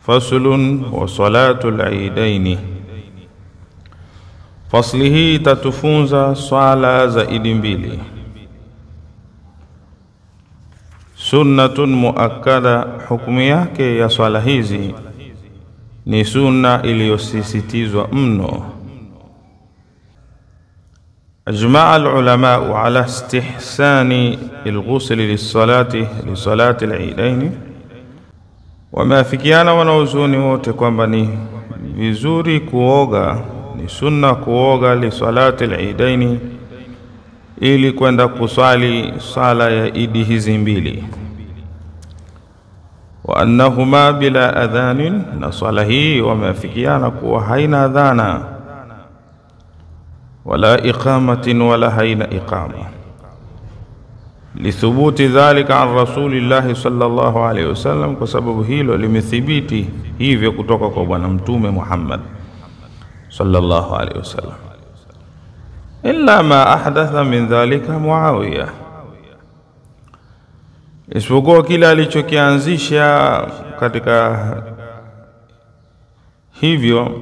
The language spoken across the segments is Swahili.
Faslun wa salatul eidaini. Fasli hii tatufunza swala za idi mbili. Sunnatun muakkada, hukumu yake ya swala hizi ni sunna iliyosisitizwa mno. أجمع العلماء على استحسان الغسل لصلاة العيدين. Wameafikiana wanaozuni wote kwamba ni vizuri kuoga, ni sunna kuoga li salati al-eidaini, ili kwenda kusali sala ya idi hizi mbili. Wa annahuma bila adhanin, na sala hii wameafikiana kuwa haina adhana wala iqamatin wala haina iqama, lithubuti dhalika an rasulillahi sallallahu alayhi wasallam, kwa sababu hilo limethibiti hivyo kutoka kwa bwana mtume Muhammad sallallahu alayhi wasallam. Illa ma ahdatha min dhalika Muawiya, isipokuwa kila alichokianzisha katika hivyo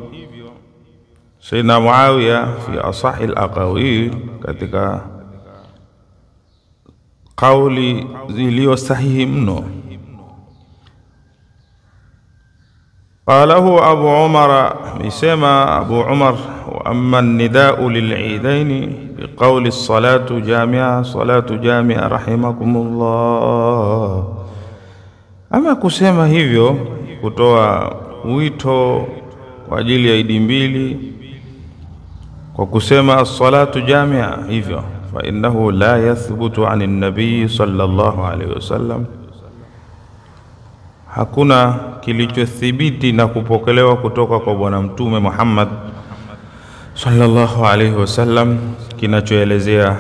Sayyidina Muawiya fi asahi al-aqawil, katika kauli zilizo sahihi mno. Qalahu Abu Umar, misema Abu Umar, wa amma an-nida'u lil-eidaini biqawli as-salatu jami'a rahimakumullah. Ama kusema hivyo, kutoa wito kwa ajili ya idi mbili kwa kusema as-salatu jami'a hivyo, fa innahu la yathbutu 'ani an-nabiy sallallahu alayhi wasallam, hakuna kilichothibiti na kupokelewa kutoka kwa bwana mtume Muhammad sallallahu alayhi wasallam kinachoelezea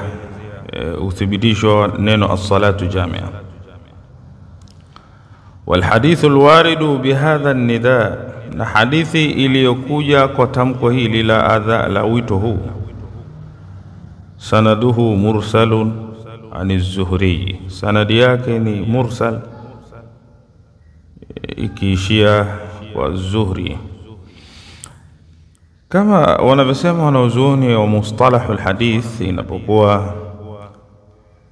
uthibitisho neno as-salatu jami'a. Wal hadithu al-waridu bihadha an-nida', na hadithi iliyokuja kwa tamko hili la wito huu, sanaduhu mursalun ani Zuhri, sanadi yake ni mursal ikiishia kwa Zuhri. Kama wanavyosema wanazuoni wa mustalahul hadith, inapokuwa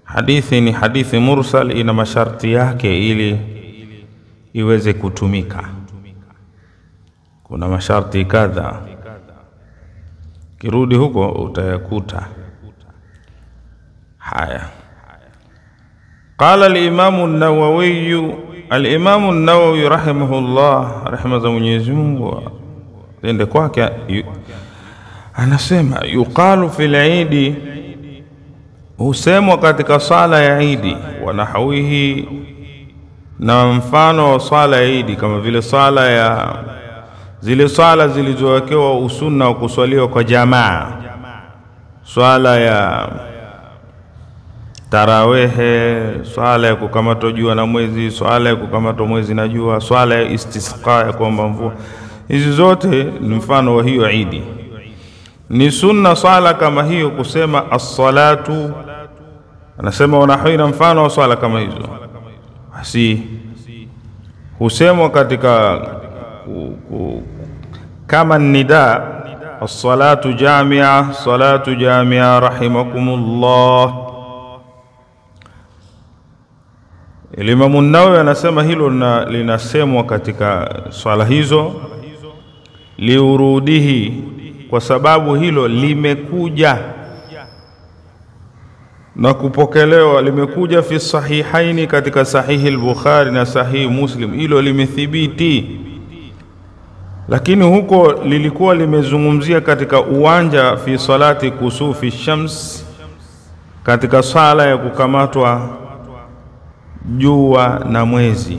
hadithi ni hadithi mursal, ina masharti yake ili iweze kutumika. Kuna masharti kadha, kirudi huko utayakuta haya. Qala al-Imam an-Nawawi rahimahullah, rahma za Mwenyezi Mungu ende kwake, anasema yuqalu fil eid, husemwa katika sala ya idi, wa nahwihi, na mfano wa sala ya idi kama vile sala ya zile sala zilizowekewa usunna wa kuswaliwa kwa jamaa, swala ya tarawehe, swala ya kukamatwa jua na mwezi, swala ya kukamatwa mwezi na jua, swala ya istisqa ya kuomba mvua. Hizi zote ni mfano wa hiyo idi. Ni sunna swala kama hiyo kusema as-salatu, anasema wanahina mfano wa swala kama hizo, basi husemwa katika kama nida, as-salatu jami'a rahimakumullah. Imam an-Nawawi anasema hilo linasemwa katika swala hizo liurudihi, kwa sababu hilo limekuja na kupokelewa, limekuja fi sahihaini, katika sahihi al-Bukhari na sahihi Muslim, hilo limethibiti. Lakini huko lilikuwa limezungumzia katika uwanja fi salati kusufi shams, katika sala ya kukamatwa jua na mwezi,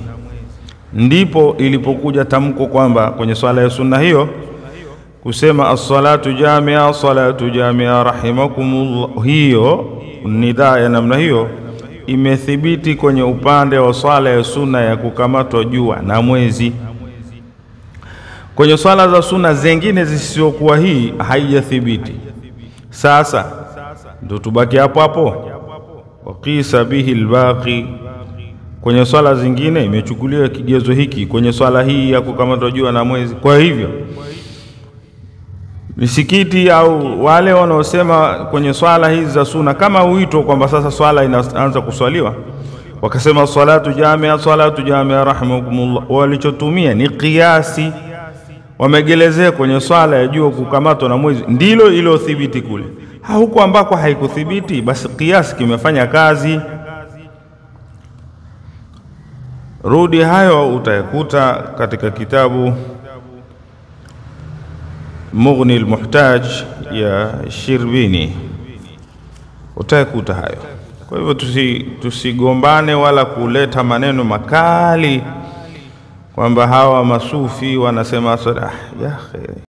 ndipo ilipokuja tamko kwamba kwenye swala ya sunna hiyo kusema as-salatu jami'a rahimakumullah, hiyo nidaa ya namna hiyo imethibiti kwenye upande wa swala ya sunna ya kukamatwa jua na mwezi. Kwenye swala za sunna zingine zisizokuwa hii haijathibiti. Sasa ndio tubaki hapo hapo, waqisa bihi al-baqi, kwenye swala zingine imechukuliwa kigezo hiki, kwenye swala hii ya kukamatwa jua na mwezi. Kwa hivyo misikiti au wale wanaosema kwenye swala hizi za sunna kama uito kwamba sasa swala inaanza kuswaliwa, wakasema salatu jamia rahimakumullah, walichotumia ni kiasi, wamegelezea kwenye swala ya jua kukamatwa na mwezi ndilo iliyothibiti kule. Huko ambako haikuthibiti basi kiasi kimefanya kazi. Rudi hayo utayakuta katika kitabu Mughni al-Muhtaj ya Shirbini, utayakuta hayo. Kwa hivyo tusigombane wala kuleta maneno makali kwamba hawa masufi wanasema ya